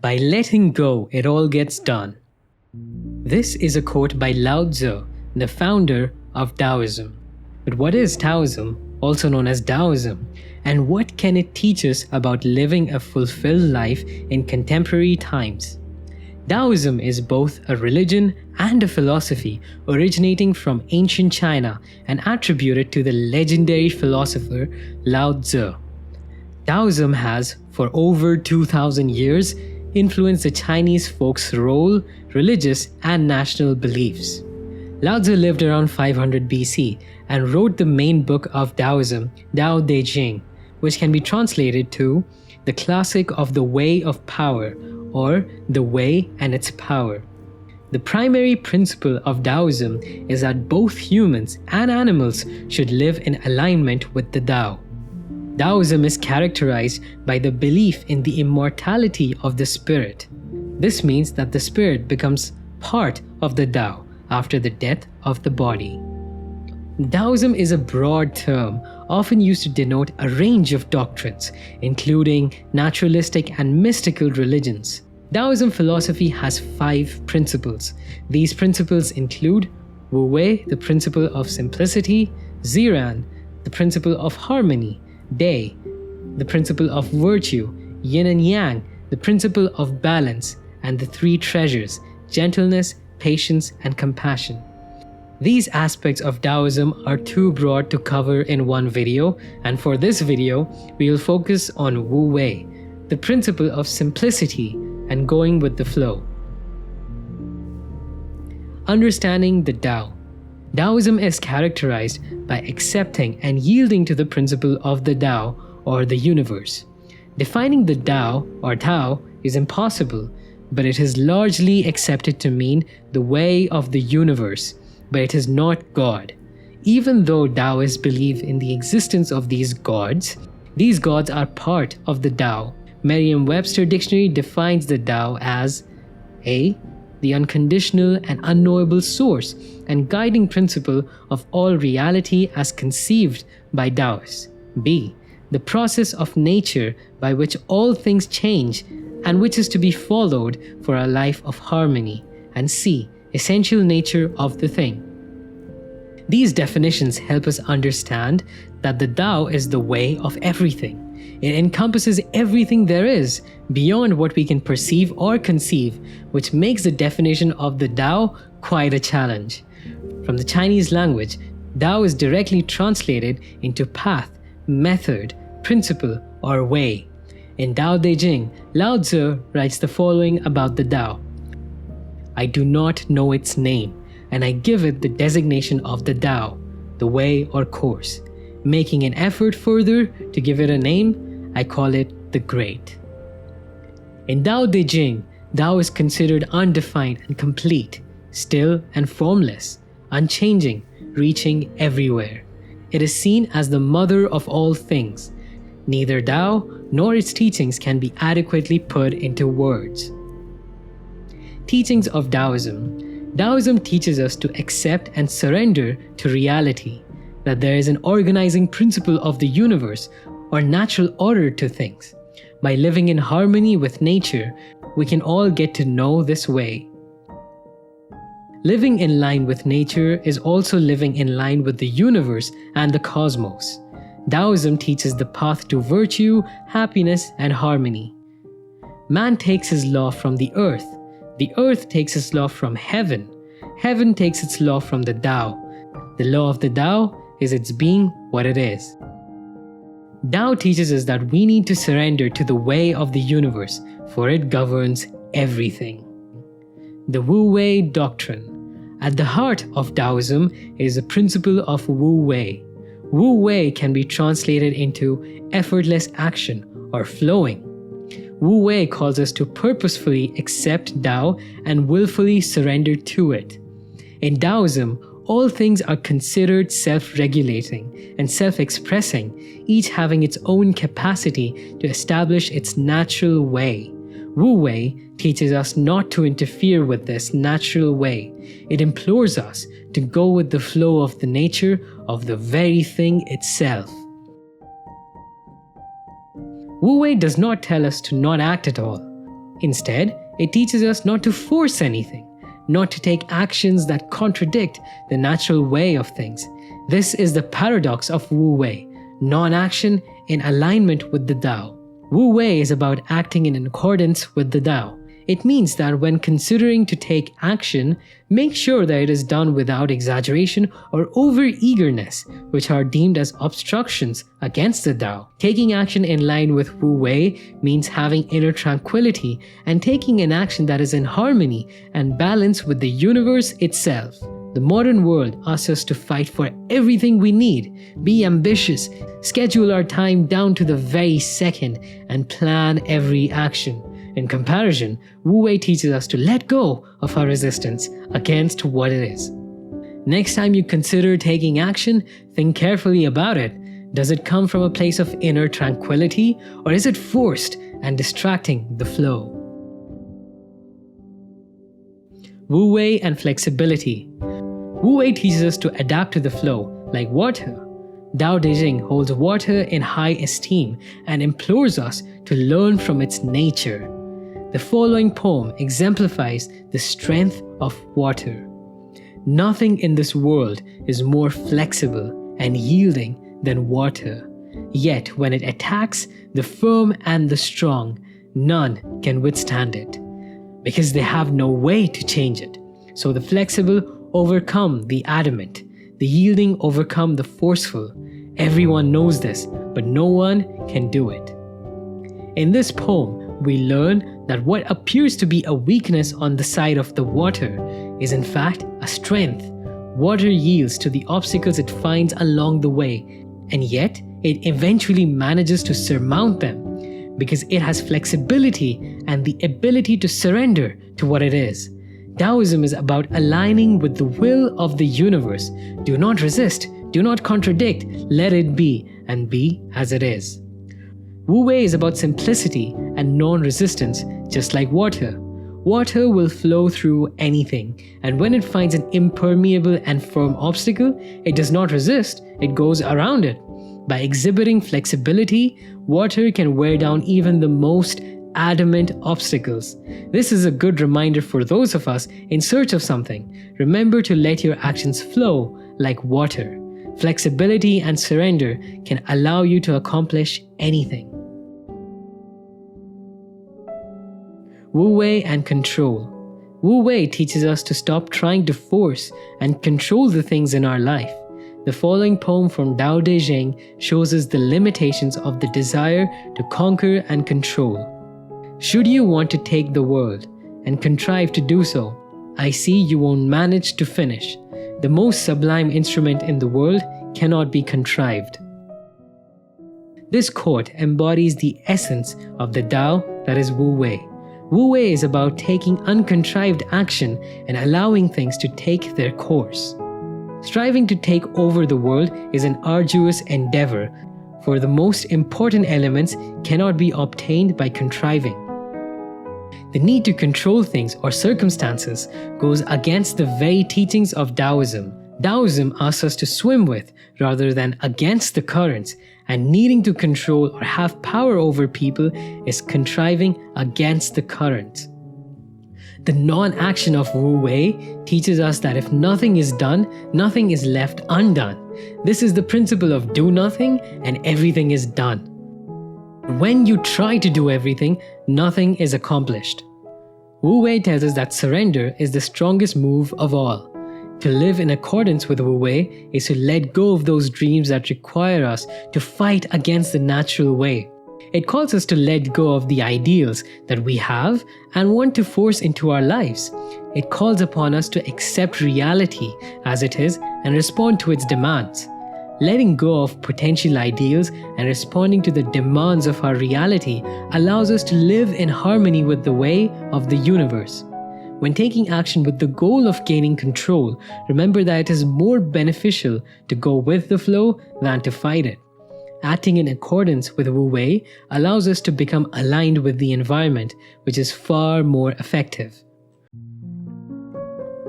By letting go, it all gets done. This is a quote by Lao Tzu, the founder of Taoism. But what is Taoism, also known as Taoism, and what can it teach us about living a fulfilled life in contemporary times? Taoism is both a religion and a philosophy originating from ancient China and attributed to the legendary philosopher Lao Tzu. Taoism has, for over 2,000 years, influenced the Chinese folks' role, religious and national beliefs. Lao Tzu lived around 500 BC and wrote the main book of Taoism, Tao Te Ching, which can be translated to the classic of the way of power, or the way and its power. The primary principle of Taoism is that both humans and animals should live in alignment with the Tao. Taoism is characterized by the belief in the immortality of the spirit. This means that the spirit becomes part of the Tao after the death of the body. Taoism is a broad term often used to denote a range of doctrines, including naturalistic and mystical religions. Taoism philosophy has 5 principles. These principles include Wu Wei, the principle of simplicity; Ziran, the principle of harmony; Dai, the principle of virtue; Yin and Yang, the principle of balance; and the 3 treasures: gentleness, patience, and compassion. These aspects of Taoism are too broad to cover in one video, and for this video, we will focus on Wu Wei, the principle of simplicity and going with the flow. Understanding the Tao. Taoism is characterized by accepting and yielding to the principle of the Tao or the universe. Defining the Tao or Tao is impossible, but it is largely accepted to mean the way of the universe, but it is not God. Even though Taoists believe in the existence of these gods are part of the Tao. Merriam-Webster Dictionary defines the Tao as A. The unconditional and unknowable source and guiding principle of all reality as conceived by Taoists. B. The process of nature by which all things change and which is to be followed for a life of harmony. And C. Essential nature of the thing. These definitions help us understand that the Tao is the way of everything. It encompasses everything there is, beyond what we can perceive or conceive, which makes the definition of the Tao quite a challenge. From the Chinese language, Tao is directly translated into path, method, principle, or way. In Tao Te Ching, Lao Tzu writes the following about the Tao. I do not know its name, and I give it the designation of the Tao, the way or course. Making an effort further to give it a name, I call it the Great. In Tao Te Ching, Tao is considered undefined and complete, still and formless, unchanging, reaching everywhere. It is seen as the mother of all things. Neither Tao nor its teachings can be adequately put into words. Teachings of Taoism. Taoism teaches us to accept and surrender to reality, that there is an organizing principle of the universe or natural order to things. By living in harmony with nature, we can all get to know this way. Living in line with nature is also living in line with the universe and the cosmos. Taoism teaches the path to virtue, happiness, and harmony. Man takes his law from the earth takes its law from heaven, heaven takes its law from the Tao. The law of the Tao is its being what it is. Tao teaches us that we need to surrender to the way of the universe, for it governs everything. The Wu Wei doctrine. At the heart of Taoism is the principle of Wu Wei. Wu Wei can be translated into effortless action or flowing. Wu Wei calls us to purposefully accept Tao and willfully surrender to it. In Taoism, all things are considered self-regulating and self-expressing, each having its own capacity to establish its natural way. Wu Wei teaches us not to interfere with this natural way. It implores us to go with the flow of the nature of the very thing itself. Wu Wei does not tell us to not act at all. Instead, it teaches us not to force anything, not to take actions that contradict the natural way of things. This is the paradox of Wu Wei, non-action in alignment with the Tao. Wu Wei is about acting in accordance with the Tao. It means that when considering to take action, make sure that it is done without exaggeration or over-eagerness, which are deemed as obstructions against the Tao. Taking action in line with Wu Wei means having inner tranquility and taking an action that is in harmony and balance with the universe itself. The modern world asks us to fight for everything we need, be ambitious, schedule our time down to the very second, and plan every action. In comparison, Wu Wei teaches us to let go of our resistance against what it is. Next time you consider taking action, think carefully about it. Does it come from a place of inner tranquility, or is it forced and distracting the flow? Wu Wei and flexibility. Wu Wei teaches us to adapt to the flow, like water. Tao Te Ching holds water in high esteem and implores us to learn from its nature. The following poem exemplifies the strength of water. Nothing in this world is more flexible and yielding than water. Yet when it attacks the firm and the strong, none can withstand it, because they have no way to change it. So the flexible overcome the adamant, the yielding overcome the forceful. Everyone knows this, but no one can do it. In this poem, we learn that what appears to be a weakness on the side of the water is in fact a strength. Water yields to the obstacles it finds along the way, and yet it eventually manages to surmount them because it has flexibility and the ability to surrender to what it is. Taoism is about aligning with the will of the universe. Do not resist, do not contradict, let it be, and be as it is. Wu Wei is about simplicity and non-resistance, just like water. Water will flow through anything, and when it finds an impermeable and firm obstacle, it does not resist, it goes around it. By exhibiting flexibility, water can wear down even the most adamant obstacles. This is a good reminder for those of us in search of something. Remember to let your actions flow like water. Flexibility and surrender can allow you to accomplish anything. Wu Wei and control. Wu Wei teaches us to stop trying to force and control the things in our life. The following poem from Tao Te Ching shows us the limitations of the desire to conquer and control. Should you want to take the world and contrive to do so, I see you won't manage to finish. The most sublime instrument in the world cannot be contrived. This quote embodies the essence of the Tao that is Wu Wei. Wu Wei is about taking uncontrived action and allowing things to take their course. Striving to take over the world is an arduous endeavor, for the most important elements cannot be obtained by contriving. The need to control things or circumstances goes against the very teachings of Taoism. Taoism asks us to swim with rather than against the currents, and needing to control or have power over people is contriving against the currents. The non-action of Wu Wei teaches us that if nothing is done, nothing is left undone. This is the principle of do nothing and everything is done. When you try to do everything, nothing is accomplished. Wu Wei tells us that surrender is the strongest move of all. To live in accordance with Wu Wei is to let go of those dreams that require us to fight against the natural way. It calls us to let go of the ideals that we have and want to force into our lives. It calls upon us to accept reality as it is and respond to its demands. Letting go of potential ideals and responding to the demands of our reality allows us to live in harmony with the way of the universe. When taking action with the goal of gaining control, remember that it is more beneficial to go with the flow than to fight it. Acting in accordance with Wu Wei allows us to become aligned with the environment, which is far more effective.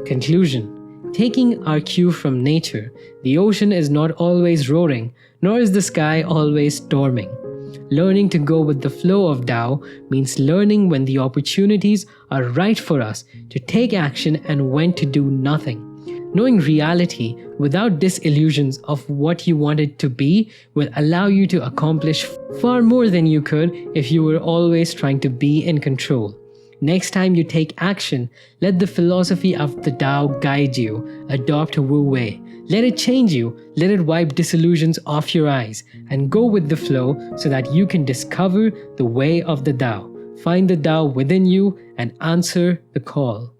Conclusion. Taking our cue from nature, the ocean is not always roaring, nor is the sky always storming. Learning to go with the flow of Tao means learning when the opportunities are right for us to take action and when to do nothing. Knowing reality without disillusions of what you want it to be will allow you to accomplish far more than you could if you were always trying to be in control. Next time you take action, let the philosophy of the Tao guide you. Adopt Wu Wei. Let it change you, let it wipe disillusions off your eyes, and go with the flow so that you can discover the way of the Tao. Find the Tao within you and answer the call.